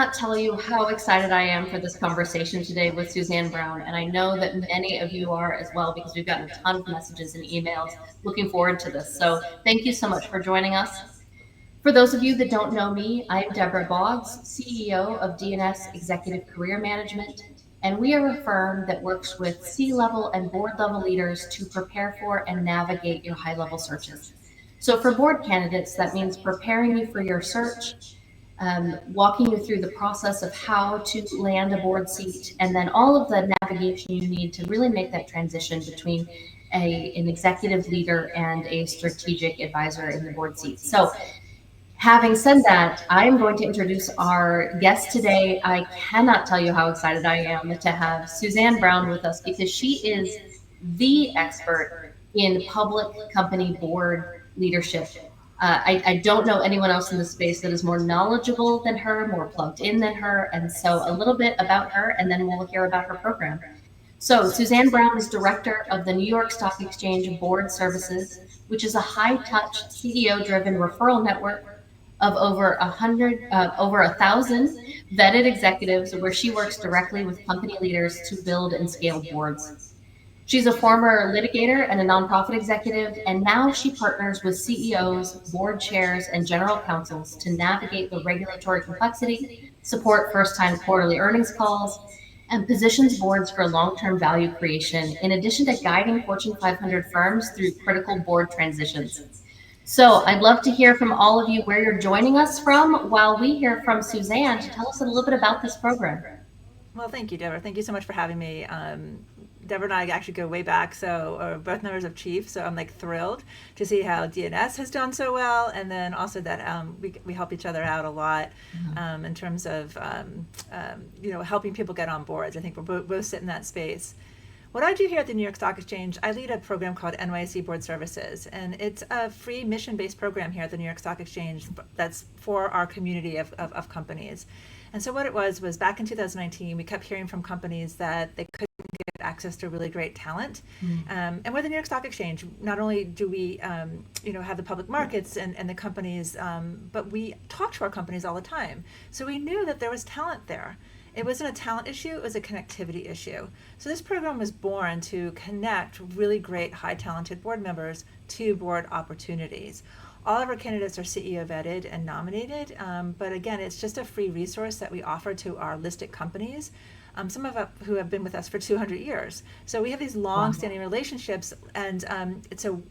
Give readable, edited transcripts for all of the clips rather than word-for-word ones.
Not tell you how excited I am for this conversation today with Suzanne Brown. And I know that many of you are as well because we've gotten a ton of messages and emails looking forward to this. So thank you so much for joining us. For those of you that don't know me, I'm Deborah Boggs, CEO of DNS Executive Career Management. And we are a firm that works with C-level and board level leaders to prepare for and navigate your high level searches. So for board candidates, that means preparing you for your search, walking you through the process of how to land a board seat, and then all of the navigation you need to really make that transition between an executive leader and a strategic advisor in the board seat. So having said that, I am going to introduce our guest today. I cannot tell you how excited I am to have Suzanne Brown with us because she is the expert in public company board leadership. I don't know anyone else in the space that is more knowledgeable than her, more plugged in than her. And so a little bit about her, and then we'll hear about her program. So Suzanne Brown is director of the New York Stock Exchange Board Services, which is a high-touch, CEO-driven referral network of over 1,000 vetted executives, where she works directly with company leaders to build and scale boards. She's a former litigator and a nonprofit executive, and now she partners with CEOs, board chairs, and general counsels to navigate the regulatory complexity, support first-time quarterly earnings calls, and positions boards for long-term value creation, in addition to guiding Fortune 500 firms through critical board transitions. So I'd love to hear from all of you where you're joining us from while we hear from Suzanne to tell us a little bit about this program. Well, thank you, Deborah. Thank you so much for having me. Deborah and I actually go way back, so we're both members of Chief, so I'm like thrilled to see how DNS has done so well, and then also that we help each other out a lot in terms of helping people get on boards. I think we're both sit in that space. What I do here at the New York Stock Exchange, I lead a program called NYSE Board Services, and it's a free mission-based program here at the New York Stock Exchange that's for our community of companies. And so what it was back in 2019, we kept hearing from companies that they couldn't get access to really great talent. And with the New York Stock Exchange, not only do we have the public markets and the companies, but we talk to our companies all the time. So we knew that there was talent there. It wasn't a talent issue, it was a connectivity issue. So this program was born to connect really great, high talented board members to board opportunities. All of our candidates are CEO vetted and nominated, but again, it's just a free resource that we offer to our listed companies, some of us who have been with us for 200 years. So we have these long-standing relationships, and so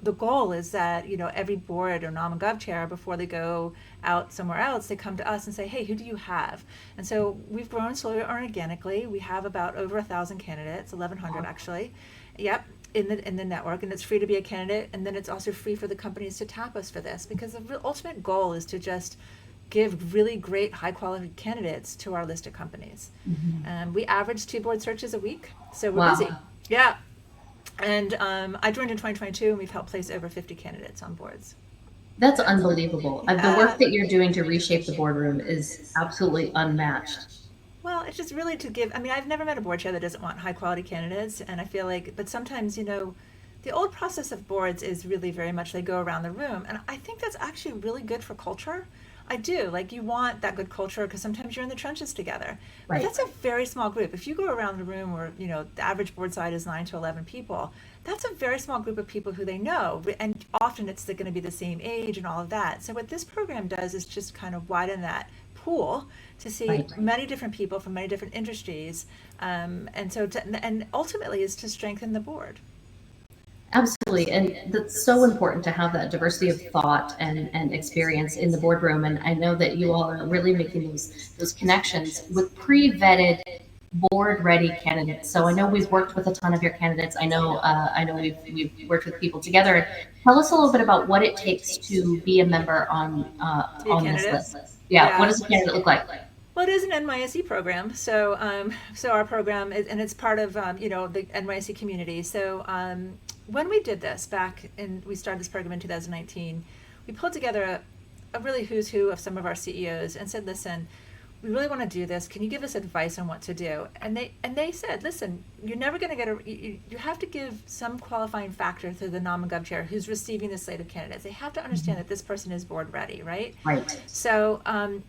the goal is that every board or nom and gov chair, before they go out somewhere else, they come to us and say, hey, who do you have? And so we've grown slowly or organically. We have about over 1,000 candidates, 1,100 actually. Yep. In the network, and it's free to be a candidate, and then it's also free for the companies to tap us for this, because the ultimate goal is to just give really great high quality candidates to our listed companies. We average 2 board searches a week, so we're busy. Yeah. And I joined in 2022, and we've helped place over 50 candidates on boards. That's unbelievable. The work that you're doing to reshape the boardroom is absolutely unmatched. Well, it's just really to give, I've never met a board chair that doesn't want high quality candidates, and I feel like, but sometimes, the old process of boards is really very much they go around the room, and I think that's actually really good for culture. I do, like, you want that good culture because sometimes you're in the trenches together. Right. But that's a very small group. If you go around the room where, the average board size is 9 to 11 people, that's a very small group of people who they know, and often it's going to be the same age and all of that. So what this program does is just kind of widen that pool to see many different people from many different industries, and ultimately is to strengthen the board. Absolutely, and that's so important to have that diversity of thought and experience in the boardroom. And I know that you all are really making those connections with pre-vetted, board-ready candidates. So I know we've worked with a ton of your candidates. I know we've worked with people together. Tell us a little bit about what it takes to be a member on this list. Yeah, what does a candidate look like? Well, it is an NYSE program, so our program is, and it's part of the NYSE community. So when we did this we started this program in 2019, we pulled together a really who's who of some of our CEOs and said, listen, we really want to do this. Can you give us advice on what to do? And they said, listen, you're never going to get you have to give some qualifying factor to the nom and gov chair who's receiving the slate of candidates. They have to understand that this person is board ready, right? Right. So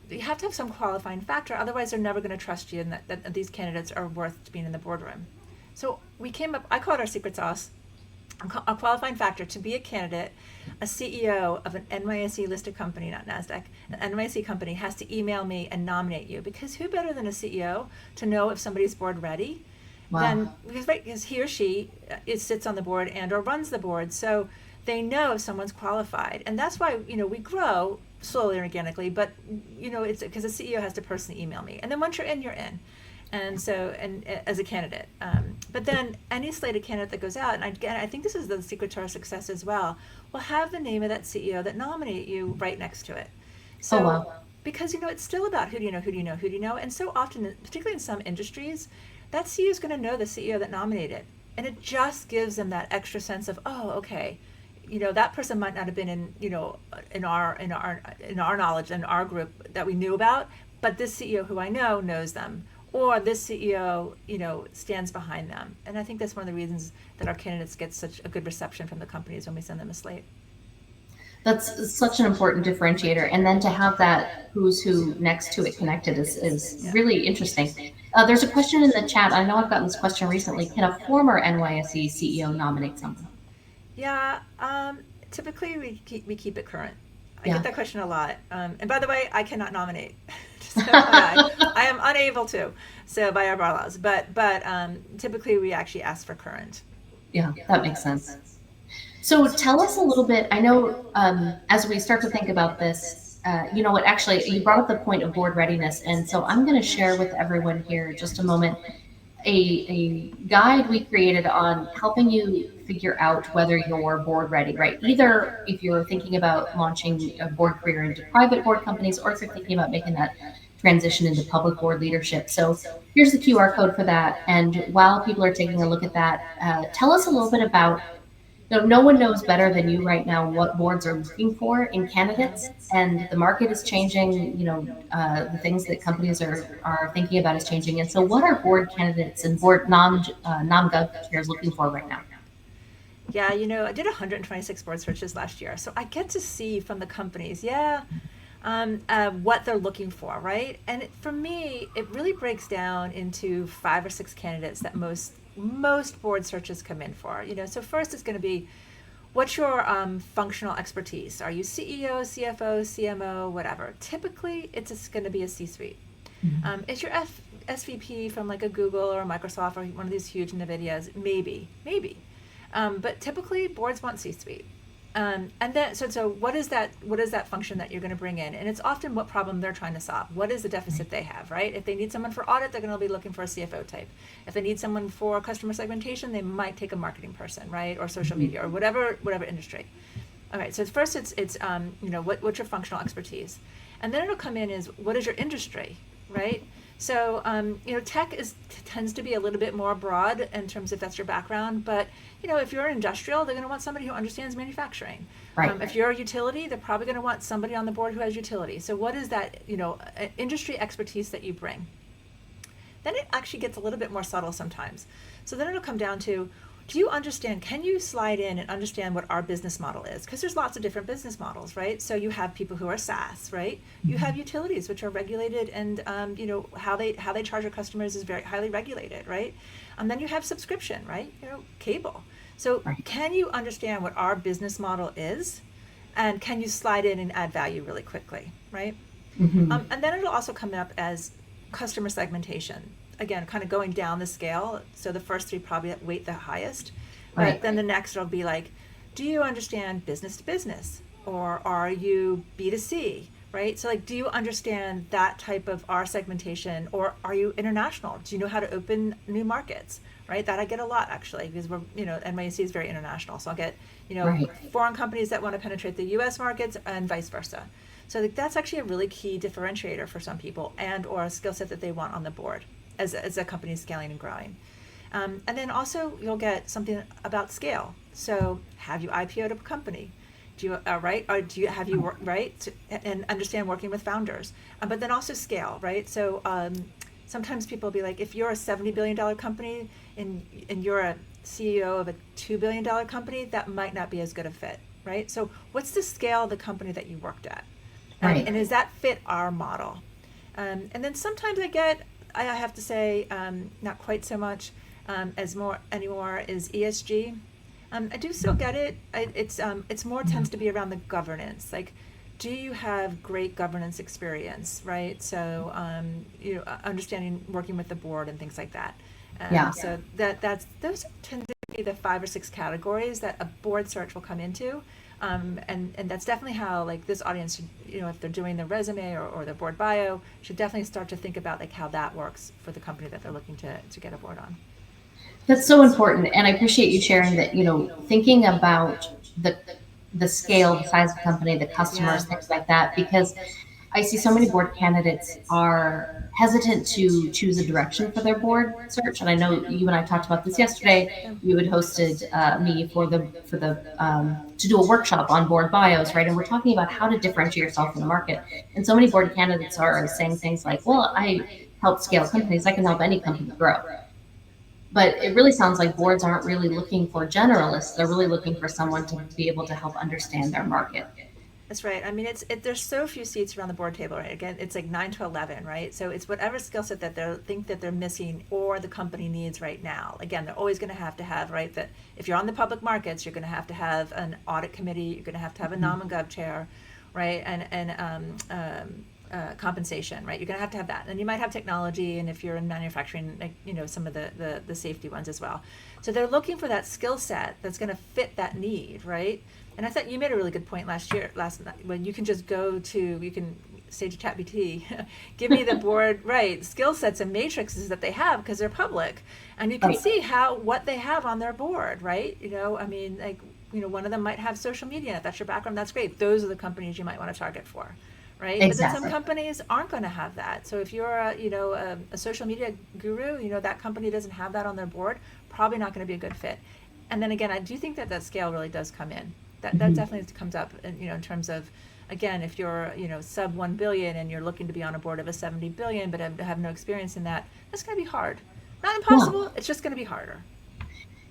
you have to have some qualifying factor. Otherwise, they're never going to trust you, and that these candidates are worth being in the boardroom. So we came up. I call it our secret sauce. A qualifying factor to be a candidate, a CEO of an NYSE listed company, not NASDAQ, an NYSE company has to email me and nominate you, because who better than a CEO to know if somebody's board ready? Wow. Because he or she sits on the board and or runs the board, so they know if someone's qualified. And that's why, we grow slowly and organically, but it's because the CEO has to personally email me. And then once you're in, you're in. And so, as a candidate, but then any slated candidate that goes out, and again, I think this is the secret to our success as well, will have the name of that CEO that nominated you right next to it. So, Oh, wow. because it's still about who do you know, and so often, particularly in some industries, that CEO is going to know the CEO that nominated, and it just gives them that extra sense of, oh, okay, that person might not have been in our knowledge and our group that we knew about, but this CEO who I know knows them, or this CEO, stands behind them. And I think that's one of the reasons that our candidates get such a good reception from the companies when we send them a slate. That's such an important differentiator. And then to have that who's who next to it connected is really interesting. There's a question in the chat. I know I've gotten this question recently. Can a former NYSE CEO nominate someone? Yeah, typically we keep it current. I Yeah. get that question a lot. And by the way, I cannot nominate. Just FYI. I am unable to, so by our bylaws. But typically we actually ask for current. Yeah, that makes sense. So tell us a little bit. I know as we start to think about this, actually, you brought up the point of board readiness. And so I'm going to share with everyone here just a moment a guide we created on helping you figure out whether you're board ready, right? Either if you're thinking about launching a board career into private board companies, or if you're thinking about making that transition into public board leadership. So here's the QR code for that. And while people are taking a look at that, tell us a little bit about, no one knows better than you right now what boards are looking for in candidates, and the market is changing. The things that companies are thinking about is changing. And so, what are board candidates and board non-gov chairs looking for right now? Yeah, I did 126 board searches last year, so I get to see from the companies, what they're looking for, right? And for me, it really breaks down into 5 or 6 candidates that most board searches come in for. So first it's going to be, what's your functional expertise? Are you CEO, CFO, CMO, whatever? Typically, it's going to be a C-suite. Mm-hmm. Is your SVP from like a Google or a Microsoft or one of these huge NVIDIAs? Maybe. But typically, boards want C-suite. And then, so what is that function that you're going to bring in? And it's often what problem they're trying to solve. What is the deficit they have, right? If they need someone for audit, they're going to be looking for a CFO type. If they need someone for customer segmentation, they might take a marketing person, right? Or social media, or whatever industry. All right, so first it's what's your functional expertise? And then it'll come in is, what is your industry, right? So, tech tends to be a little bit more broad in terms of that's your background, but if you're industrial, they're going to want somebody who understands manufacturing. Right. If you're a utility, they're probably going to want somebody on the board who has utility. So what is that, industry expertise that you bring? Then it actually gets a little bit more subtle sometimes. So then it'll come down to, can you slide in and understand what our business model is? Because there's lots of different business models, right? So you have people who are SaaS, right? You have utilities, which are regulated, and how they charge their customers is very highly regulated, right? And then you have subscription, right? Cable. So can you understand what our business model is? And can you slide in and add value really quickly, right? Mm-hmm. And then it'll also come up as customer segmentation. Again, kind of going down the scale. So the first 3 probably weight the highest. Right. But then the next will be like, do you understand business to business? Or are you B2C, right? So like, do you understand that type of our segmentation? Or are you international? Do you know how to open new markets, right? That I get a lot, actually, because NYSE is very international. So I'll get, foreign companies that want to penetrate the US markets and vice versa. So that's actually a really key differentiator for some people, and or a skill set that they want on the board as a company is scaling and growing. And then also you'll get something about scale. So have you IPO'd a company? Do you right? Or do you have you right and understand working with founders, but then also scale, right? So sometimes people will be like, if you're a $70 billion company and you're a CEO of a $2 billion company, that might not be as good a fit, right? So what's the scale of the company that you worked at, Right. and does that fit our model? And then sometimes I have to say, not quite so much as more anymore is ESG. I do still get it. It's more tends to be around the governance. Like, do you have great governance experience, right? So, understanding working with the board and things like that. Yeah. So that's those tend to be the 5 or 6 categories that a board search will come into. And that's definitely how, like, this audience should, if they're doing their resume or their board bio, should definitely start to think about like how that works for the company that they're looking to get a board on. That's so important. And I appreciate you sharing that, thinking about the the scale, the size of the company, the Yeah. customers, things like that, because I see so many board candidates are hesitant to choose a direction for their board search. And I know you and I talked about this yesterday. You had hosted me for the to do a workshop on board bios, right? And we're talking about how to differentiate yourself in the market. And so many board candidates are saying things like, "Well, I help scale companies. I can help any company grow." But it really sounds like boards aren't really looking for generalists. They're really looking for someone to be able to help understand their market. That's right. I mean, there's so few seats around the board table, right? Again, it's like 9 to 11, right? So it's whatever skill set that they think that they're missing or the company needs right now. Again, they're always going to have, right, that if you're on the public markets, you're going to have an audit committee, you're going to have a nom and gov chair, right, and compensation, right? You're going to have that. And you might have technology, and if you're in manufacturing, like, some of the safety ones as well. So they're looking for that skill set that's going to fit that need, right? And I thought you made a really good point last night, when you can just you can say to ChatGPT, give me the board, right, skill sets and matrices that they have because they're public. And you can Right. see what they have on their board, right? I mean, like, one of them might have social media. If that's your background, that's great. Those are the companies you might want to target for. Right, but then some Exactly. companies aren't going to have that. So if you're a social media guru, that company doesn't have that on their board, probably not going to be a good fit. And then again, I do think that scale really does come in. That definitely comes up, in terms of, again, if you're sub 1 billion and you're looking to be on a board of a 70 billion, but have no experience in that, that's going to be hard. Not Yeah. impossible. It's just going to be harder.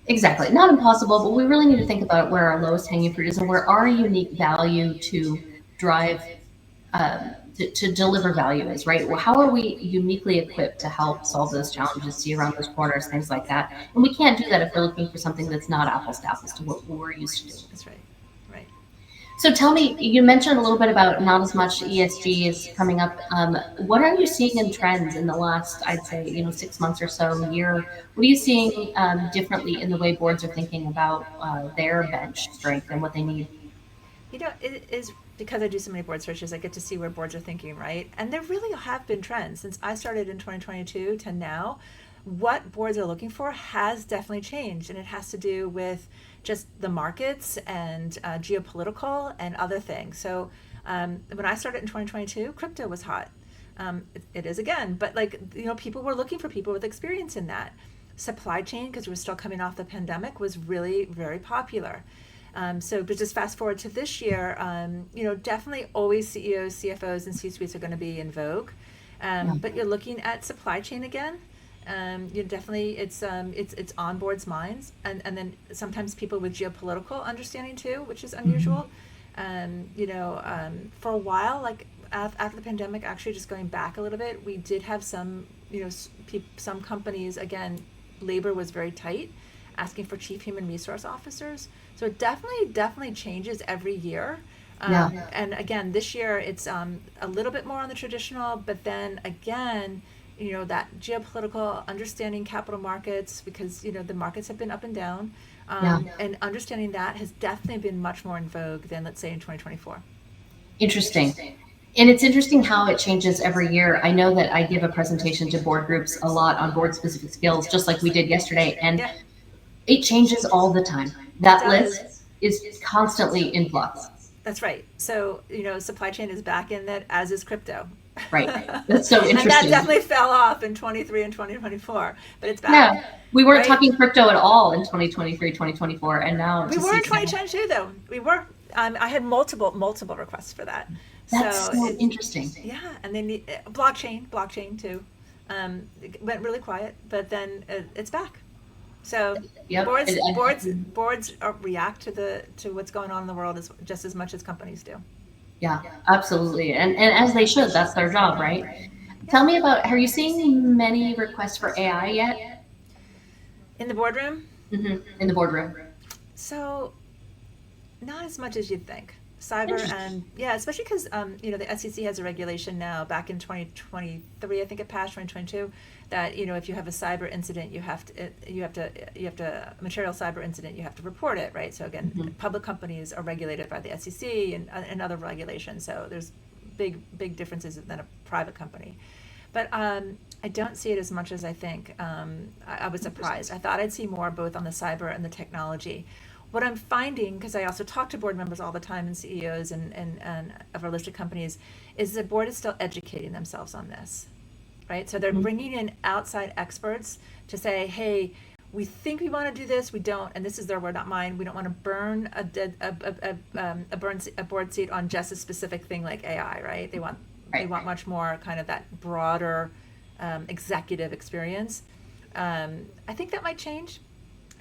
Exactly. Not impossible, but we really need to think about where our lowest hanging fruit is and where our unique value to drive, to deliver value is, right? Well, how are we uniquely equipped to help solve those challenges, see around those corners, things like that? And we can't do that if we're looking for something that's not apples to apples to what we're used to doing. That's right. Right. So tell me, you mentioned a little bit about not as much ESG is coming up. What are you seeing in trends in the last, I'd say, 6 months or so, year? What are you seeing differently in the way boards are thinking about their bench strength and what they need? It is because I do so many board searches, I get to see where boards are thinking, right? And there really have been trends since I started in 2022 to now. What boards are looking for has definitely changed, and it has to do with just the markets and geopolitical and other things. So when I started in 2022, crypto was hot. It is again, but like, people were looking for people with experience in that. Supply chain, because we're still coming off the pandemic, was really very popular. But just fast forward to this year, definitely always CEOs, CFOs, and C-suites are going to be in vogue. But you're looking at supply chain again. Definitely it's on boards' minds, and then sometimes people with geopolitical understanding too, which is unusual. For a while, like after the pandemic, actually just going back a little bit, we did have some, some companies, again, labor was very tight, asking for chief human resource officers. So it definitely changes every year. Yeah. And again, this year it's a little bit more on the traditional, but then again, that geopolitical understanding capital markets, because the markets have been up and down, Yeah. and understanding that has definitely been much more in vogue than, let's say, in 2024. Interesting. And it's interesting how it changes every year. I know that I give a presentation to board groups a lot on board specific skills, just like we did yesterday, and Yeah, it changes all the time. it That does. list is constantly in flux. That's right. So, supply chain is back in that, as is crypto. Right. That's so And that interesting. definitely fell off in 23 and 2024, but it's back. Yeah. We weren't Right? talking crypto at all in 2023, 2024, and now We to were see in 2022, though. We were. I had multiple requests for that. That's So so it's interesting. yeah, and they need blockchain too. It went really quiet, but then it's back. So Yep. boards react to the to what's going on in the world as just as much as companies do. Yeah, absolutely. And as they should, that's their job, right? Yeah. Tell me about, are you seeing many requests for AI yet? In the boardroom, In the boardroom. so not as much as you'd think. Cyber Interesting. and yeah, especially because the SEC has a regulation now. Back in 2023, I think it passed 2022, that if you have a cyber incident, material cyber incident, you have to report it, right? So again, Mhm. public companies are regulated by the SEC and other regulations. So there's big differences than a private company. But I don't see it as much as I think. I was surprised. I thought I'd see more both on the cyber and the technology. What I'm finding, because I also talk to board members all the time and CEOs and of our listed companies, is the board is still educating themselves on this, right? So they're Mhm. bringing in outside experts to say, hey, we think we want to do this, we don't, and this is their word, not mine. We don't want to burn a board seat on just a specific thing like AI, right? They Right. want much more kind of that broader executive experience. I think that might change.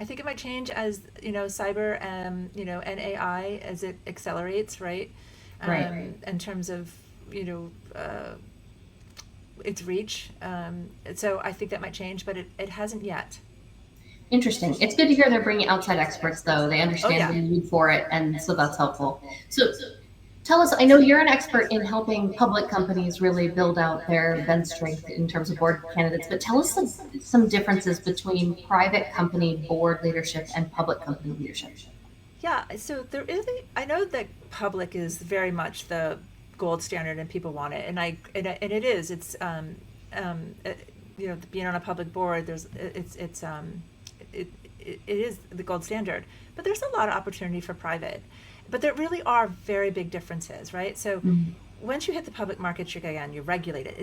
I think it might change as cyber and AI as it accelerates, right? Right. In terms of you know uh, its reach. So I think that might change, but it hasn't yet. Interesting. It's good to hear they're bringing outside experts, though. They Oh understand yeah. the need for it, and so that's helpful. So tell us, I know you're an expert in helping public companies really build out their bench strength in terms of board candidates, but tell us some differences between private company board leadership and public company leadership. Yeah, so there is I know that public is very much the gold standard and people want it, and it is. It's um, uh, being on a public board. It, it is the gold standard, but there's a lot of opportunity for private. But there really are very big differences, right? So Mhm. once you hit the public markets, you're regulated.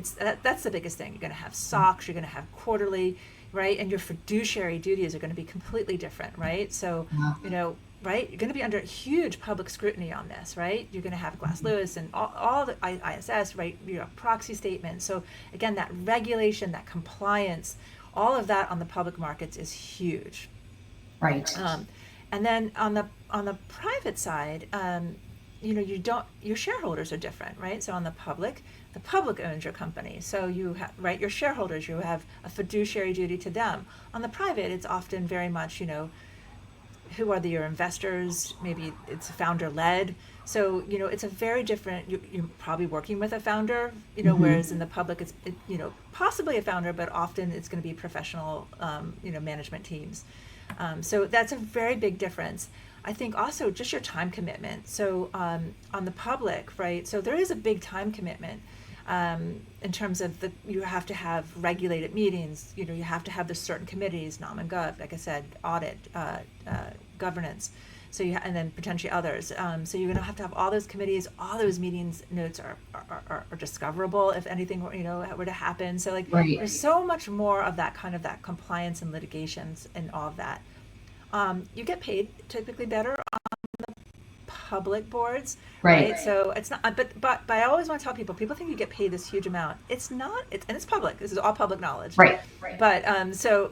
That's the biggest thing. You're going to have SOX, you're going to have quarterly, right? And your fiduciary duties are going to be completely different, right? So, Yeah. right, you're going to be under huge public scrutiny on this, right? You're going to have Glass Lewis and all the ISS, right? Proxy statements. So again, that regulation, that compliance, all of that on the public markets is huge. Right. Um, and then on the private side, you don't your shareholders are different, right? So on the public owns your company, so you have right your shareholders. You have a fiduciary duty to them. On the private, it's often very much who are your investors? Maybe it's founder led. So it's a very different. You're probably working with a founder, Hmm. whereas in the public, possibly a founder, but often it's going to be professional, management teams. So that's a very big difference. I think also just your time commitment. So on the public, right? So there is a big time commitment in terms of you have to have regulated meetings. You have to have the certain committees, nom and gov, like I said, audit, governance. So and then potentially others. So you're going to have all those committees, all those meetings notes are discoverable if anything were to happen. So like Right. there's so much more of that kind of that compliance and litigations and all of that. You get paid typically better public boards, Right. right? So it's not, but I always want to tell people, think you get paid this huge amount. It's not, and it's public. This is all public knowledge. Right. But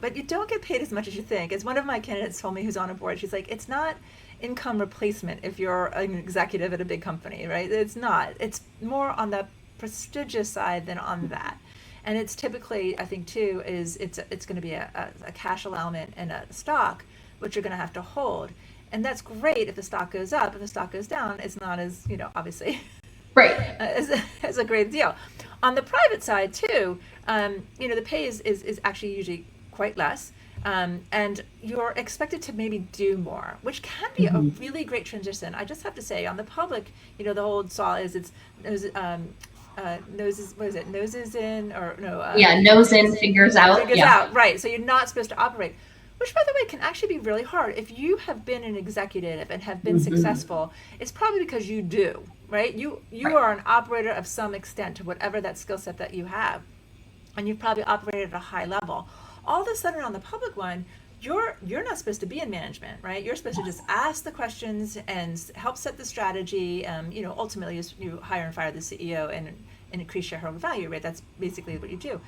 but you don't get paid as much as you think. As one of my candidates told me, who's on a board, she's like, it's not income replacement if you're an executive at a big company, right? It's not. It's more on the prestigious side than on that. And it's typically, I think, too, is it's going to be a cash allowance and a stock, which you're going to have to hold. And that's great if the stock goes up. If the stock goes down, it's not as, obviously Right. as a great deal. On the private side, too, the pay is actually usually quite less. And you're expected to maybe do more, which can be a Hmm. really great transition. I just have to say, on the public, the whole saw is noses, what is it? Noses in or no? Yeah. Nose in, fingers out. Figures Yeah. out, right? So you're not supposed to operate, which, by the way, can actually be really hard. If you have been an executive and have been Hmm. successful, it's probably because you do, right? You Right. are an operator of some extent to whatever that skill set that you have, and you've probably operated at a high level. All of a sudden, on the public one, you're not supposed to be in management, right? You're supposed to just ask the questions and help set the strategy. Ultimately, you hire and fire the CEO and increase shareholder value, right? That's basically what you do.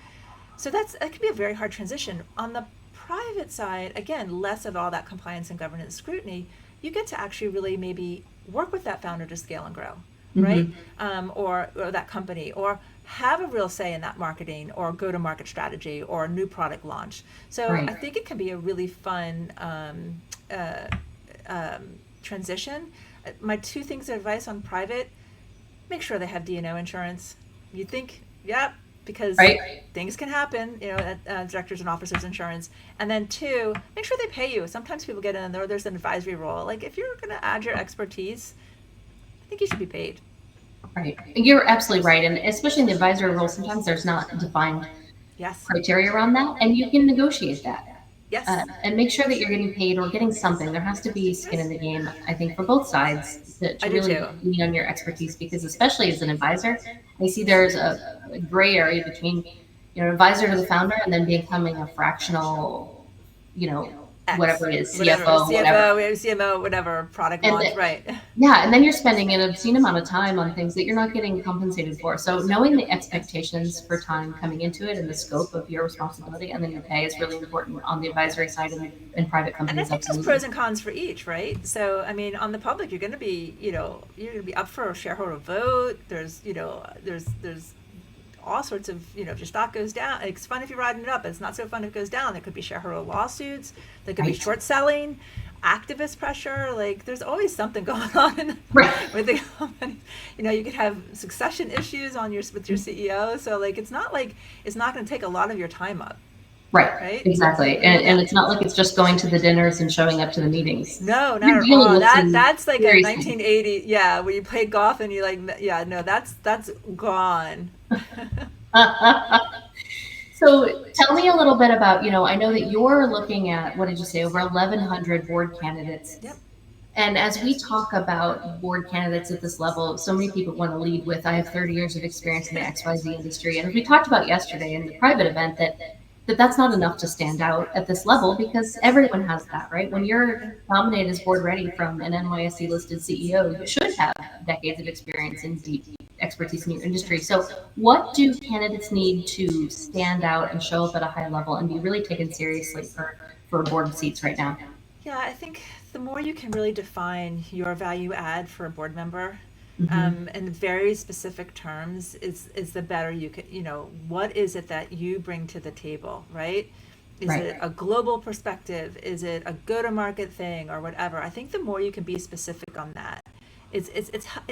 So that can be a very hard transition. On the private side, again, less of all that compliance and governance scrutiny. You get to actually really maybe work with that founder to scale and grow, right? Or that company, or have a real say in that marketing or go-to-market strategy or new product launch. So Right. I think it can be a really fun transition. My two things of advice on private: make sure they have D&O insurance. You think, yeah, because Right. things can happen, directors and officers insurance. And then two, make sure they pay you. Sometimes people get in there, there's an advisory role. Like if you're going to add your expertise, I think you should be paid. Right. You're absolutely right. And especially in the advisory role, sometimes there's not defined Yes. criteria around that, and you can negotiate that. Yes. And make sure that you're getting paid or getting something. There has to be skin in Yes. the game, I think, for both sides I to do really too. lean on your expertise, because especially as an advisor, I see there's a gray area between, advisor to the founder and then becoming a fractional, you know, X, whatever it is, whatever, CFO, whatever. CFO, CMO, whatever, product And launch, right. yeah, and then you're spending an obscene amount of time on things that you're not getting compensated for. So knowing the expectations for time coming into it and the scope of your responsibility and then your pay is really important on the advisory side and in private And I companies, think there's absolutely. pros and cons for each, right? So, I mean, on the public, you're going to be, you're going to be up for a shareholder vote. There's all sorts of, if your stock goes down, it's fun if you're riding it up, but it's not so fun if it goes down. There could be shareholder lawsuits. There could be Right. short selling, activist pressure. Like, there's always something going on Right. with the company. You could have succession issues with your CEO. So, like, it's not going to take a lot of your time up, Right. right? Exactly. And it's not like it's just going to the dinners and showing up to the meetings. No, not You're at dealing all. with some That's like a serious things. 1980, yeah, where you played golf and you like, yeah, no, that's gone. So tell me a little bit about, I know that you're looking at, what did you say, over 1,100 board candidates. Yep. And as we talk about board candidates at this level, so many people want to lead with, I have 30 years of experience in the XYZ industry. And as we talked about yesterday in the private event, that's not enough to stand out at this level because everyone has that, right? When you're nominated as board ready from an NYSE listed CEO, you should have decades of experience and deep expertise in your industry. So what do candidates need to stand out and show up at a high level and be really taken seriously for board seats right now? Yeah, I think the more you can really define your value add for a board member, Mm-hmm. in very specific terms, is the better you can. What is it that you bring to the table, right? Is Right. it a global perspective? Is it a go-to-market thing or whatever? I think the more you can be specific on that, it's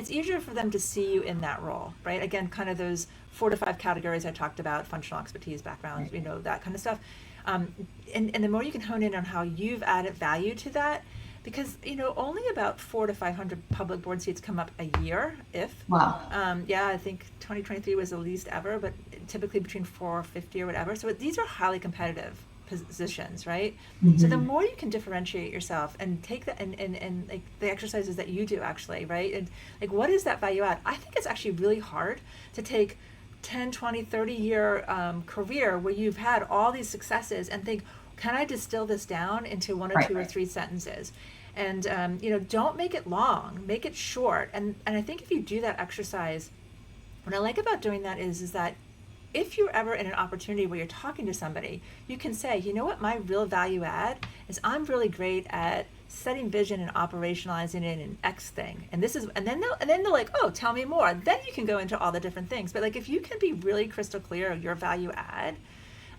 easier for them to see you in that role, right? Again, kind of those 4 to 5 categories I talked about: functional expertise, background, that kind of stuff. And the more you can hone in on how you've added value to that, because only about 400 to 500 public board seats come up a year, if. Wow. Yeah, I think 2023 was the least ever, but typically between 450 or whatever. So these are highly competitive positions, right? So the Mm-hmm. more you can differentiate yourself and take that and like the exercises that you do actually, right? And like, what is that value add? I think it's actually really hard to take 10, 20, 30 year career where you've had all these successes and think, can I distill this down into one or Right. two or three sentences? And don't make it long, make it short. And I think if you do that exercise, what I like about doing that is that if you're ever in an opportunity where you're talking to somebody, you can say, you know what, my real value add is I'm really great at setting vision and operationalizing it in X thing. And this is, and then they're like, oh, tell me more. Then you can go into all the different things. But like, if you can be really crystal clear of your value add,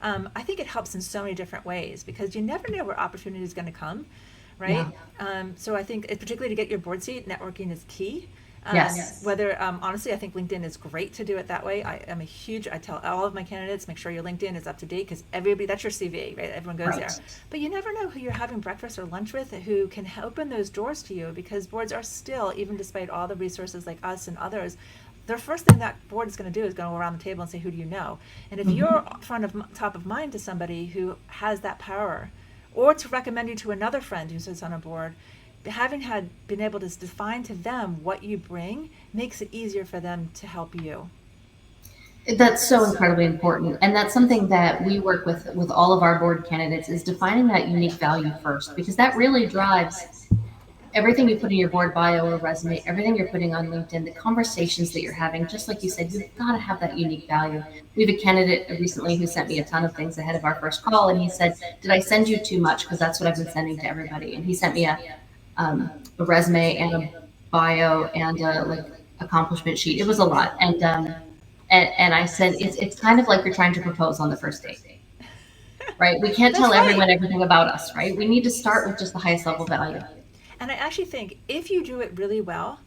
I think it helps in so many different ways because you never know where opportunity is going to come, right? So I think, particularly to get your board seat, networking is key. Yes. Whether honestly, I think LinkedIn is great to do it that way. I tell all of my candidates, make sure your LinkedIn is up to date because everybody, that's your CV, right? Everyone goes Right. there. But you never know who you're having breakfast or lunch with who can open those doors to you because boards are still, even despite all the resources like us and others, the first thing that board is going to do is go around the table and say, who do you know? And if Mm-hmm. you're top of mind to somebody who has that power, or to recommend you to another friend who sits on a board, been able to define to them what you bring makes it easier for them to help you. That's so incredibly important. And that's something that we work with all of our board candidates is defining that unique value first, because that really drives everything you put in your board bio or resume, everything you're putting on LinkedIn, the conversations that you're having. Just like you said, you've got to have that unique value. We have a candidate recently who sent me a ton of things ahead of our first call, and he said, "Did I send you too much? Because that's what I've been sending to everybody." And he sent me a resume and a bio and a like accomplishment sheet. It was a lot, and I said, it's kind of like you're trying to propose on the first date, right? We can't That's tell right. everyone everything about us, right? We need to start with just the highest level value. And I actually think if you do it really well,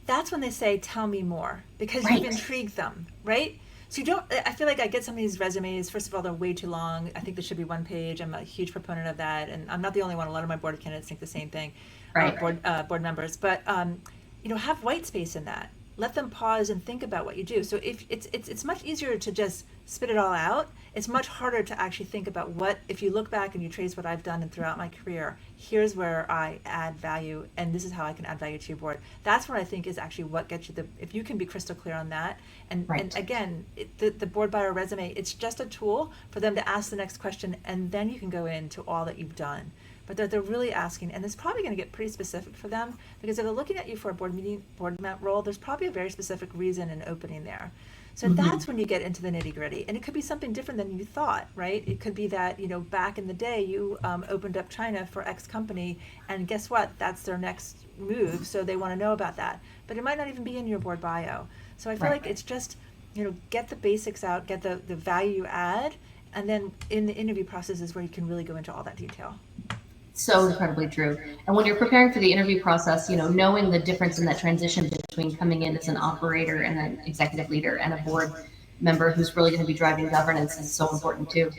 that's when they say, tell me more, because you've Right, intrigued them, right? So you don't, I feel like I get some of these resumes, first of all, they're way too long. I think they should be one page. I'm a huge proponent of that. And I'm not the only one. A lot of my board candidates think the same thing, or right, board members. But, have white space in that. Let them pause and think about what you do. So if it's much easier to just spit it all out. It's much harder to actually think about what, if you look back and you trace what I've done and throughout my career, here's where I add value, and this is how I can add value to your board. That's what I think is actually what gets you if you can be crystal clear on that. And right. again, the board bio resume, it's just a tool for them to ask the next question, and then you can go into all that you've done. But they're really asking, and it's probably going to get pretty specific for them, because if they're looking at you for a board role, there's probably a very specific reason and opening there. So Hmm. that's when you get into the nitty gritty. And it could be something different than you thought, right? It could be that, back in the day, you opened up China for X company, and guess what? That's their next move. So they want to know about that. But it might not even be in your board bio. So I feel Right. like it's just, get the basics out, get the value you add, and then in the interview process is where you can really go into all that detail. So incredibly true. And when you're preparing for the interview process, knowing the difference in that transition between coming in as an operator and an executive leader and a board member who's really going to be driving governance is so important too.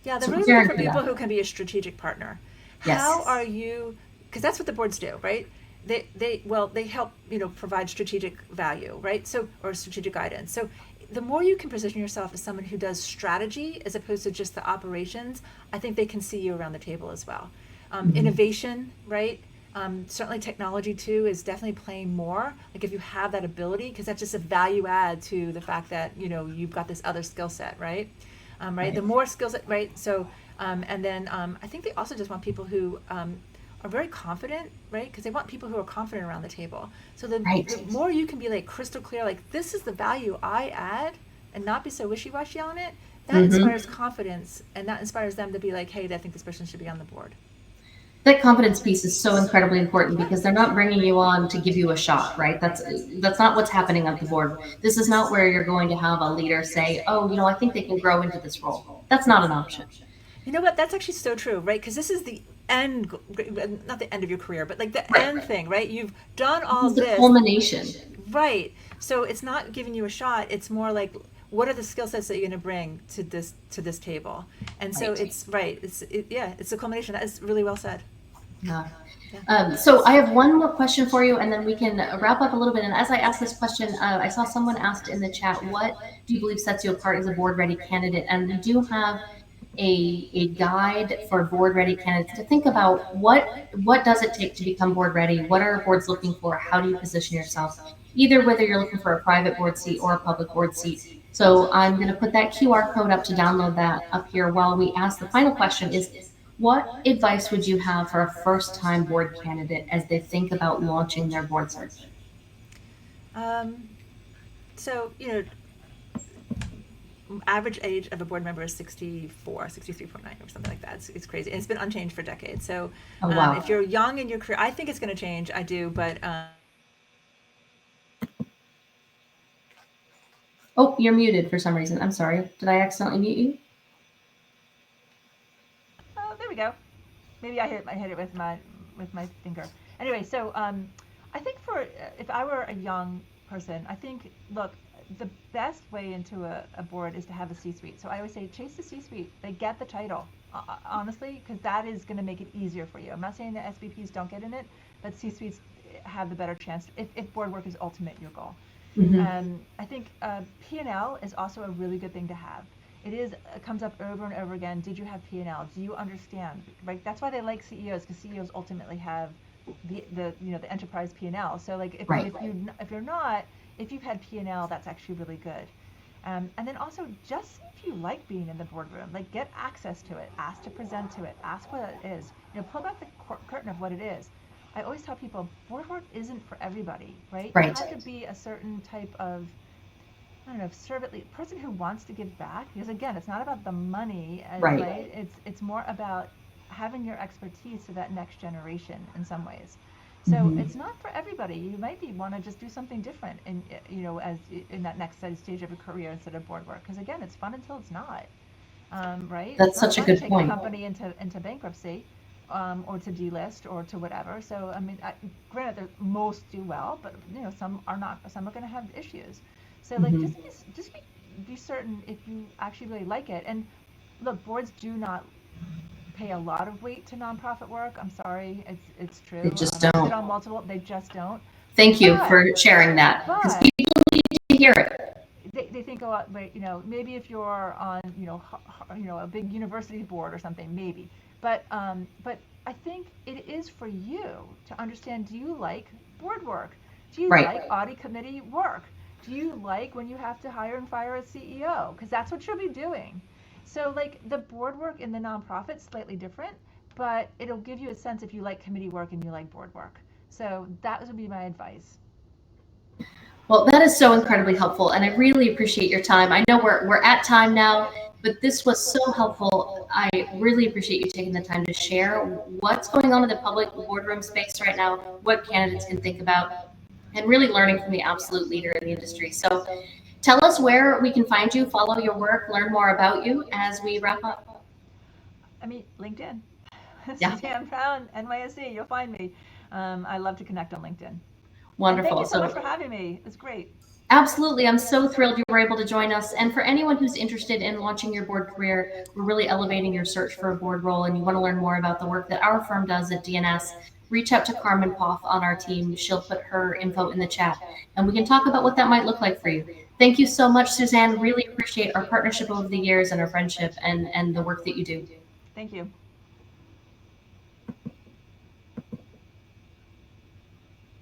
Yeah, they're So really looking preparing for for people that. who can be a strategic partner. Yes. How are you? Because that's what the boards do, right? They help provide strategic value, right? So or strategic guidance. So the more you can position yourself as someone who does strategy as opposed to just the operations, I think they can see you around the table as well. Mhm. Innovation, right? Certainly technology too is definitely playing more. Like if you have that ability, because that's just a value add to the fact that you've got this other skill set, right? Right. The Right. more skill set, right? So, and then I think they also just want people who are very confident, right? Because they want people who are confident around the table. So the Right. more you can be like crystal clear, like this is the value I add, and not be so wishy washy on it, that Hmm. inspires confidence, and that inspires them to be like, hey, I think this person should be on the board. That confidence piece is so incredibly important because they're not bringing you on to give you a shot, right? That's not what's happening at the board. This is not where you're going to have a leader say, "Oh, I think they can grow into this role." That's not an option. You know what? That's actually so true, right? Because this is the end, not the end of your career, but like the Right. end thing, right? You've done This all is the this, culmination. right? So it's not giving you a shot. It's more like, what are the skill sets that you're going to bring to this table? And so Right. it's right. Yeah, it's a culmination. That is really well said. Yeah. Yeah. So I have one more question for you, and then we can wrap up a little bit. And as I ask this question, I saw someone asked in the chat, "What do you believe sets you apart as a board ready candidate?" And we do have a guide for board ready candidates to think about what does it take to become board ready? What are boards looking for? How do you position yourself? Either whether you're looking for a private board seat or a public board seat. So I'm going to put that QR code up to download that up here while we ask the final question is what advice would you have for a first time board candidate as they think about launching their board search? Um, so average age of a board member is 64, 63.9, or something like that. It's crazy. And it's been unchanged for decades. So Oh, if wow. you're young in your career, I think it's going to change. I do, but Oh, you're muted for some reason. I'm sorry. Did I accidentally mute you? oh, there we go. Maybe I hit it with my finger. Anyway, so I think for if I were a young person, I think look, the best way into a board is to have a C-suite. So I always say chase the C-suite. They get the title, honestly, because that is going to make it easier for you. I'm not saying that SVPs don't get in it, but C-suites have the better chance if board work is ultimate your goal. Hmm. I think P&L is also a really good thing to have. It comes up over and over again. Did you have P&L? Do you understand? Right. That's why they like CEOs, because CEOs ultimately have the enterprise P&L. So like, but Right. if you're not, if you've had P&L, that's actually really good. And then also just see if you like being in the boardroom, like get access to it, ask to present to it, ask what it is, pull back the curtain of what it is. I always tell people board work isn't for everybody, right? You Right. have to be a certain type of, I don't know, servant person who wants to give back, because again, it's not about the money, Right. right? It's more about having your expertise to that next generation in some ways. So Hmm. it's not for everybody. You might be want to just do something different, in as in that next stage of your career instead of board work. Because again, it's fun until it's not, right? It's That's not such a fun to good take a point. company into bankruptcy, or to delist or to whatever. So I mean, granted, most do well, but some are not. Some are going to have issues. So like Hmm. just be certain if you actually really like it. And look, boards do not pay a lot of weight to nonprofit work. I'm sorry, it's They true. just I've been don't. on multiple. They just don't. Thank you But for sharing that because but people need to hear it. they think, oh, but maybe if you're on a big university board or something, maybe. But I think it is for you to understand. Do you like board work? Do you Right. like audit committee work? Do you like when you have to hire and fire a CEO? Because that's what you'll be doing. So like the board work in the nonprofit slightly different, but it'll give you a sense if you like committee work and you like board work. So that would be my advice. Well, that is so incredibly helpful, and I really appreciate your time. I know we're at time now, but this was so helpful. I really appreciate you taking the time to share what's going on in the public boardroom space right now, what candidates can think about, and really learning from the absolute leader in the industry. So, tell us where we can find you, follow your work, learn more about you as we wrap up. I mean, LinkedIn. Yeah, Suzanne Brown, NYSE, you'll find me. I love to connect on LinkedIn. And thank wonderful. you so much So, for having me. It's great. absolutely. I'm so thrilled you were able to join us. And for anyone who's interested in launching your board career, we're really elevating your search for a board role, and you want to learn more about the work that our firm does at DNS, reach out to Carmen Poff on our team. She'll put her info in the chat, and we can talk about what that might look like for you. Thank you so much, Suzanne. Really appreciate our partnership over the years and our friendship and the work that you do. Thank you.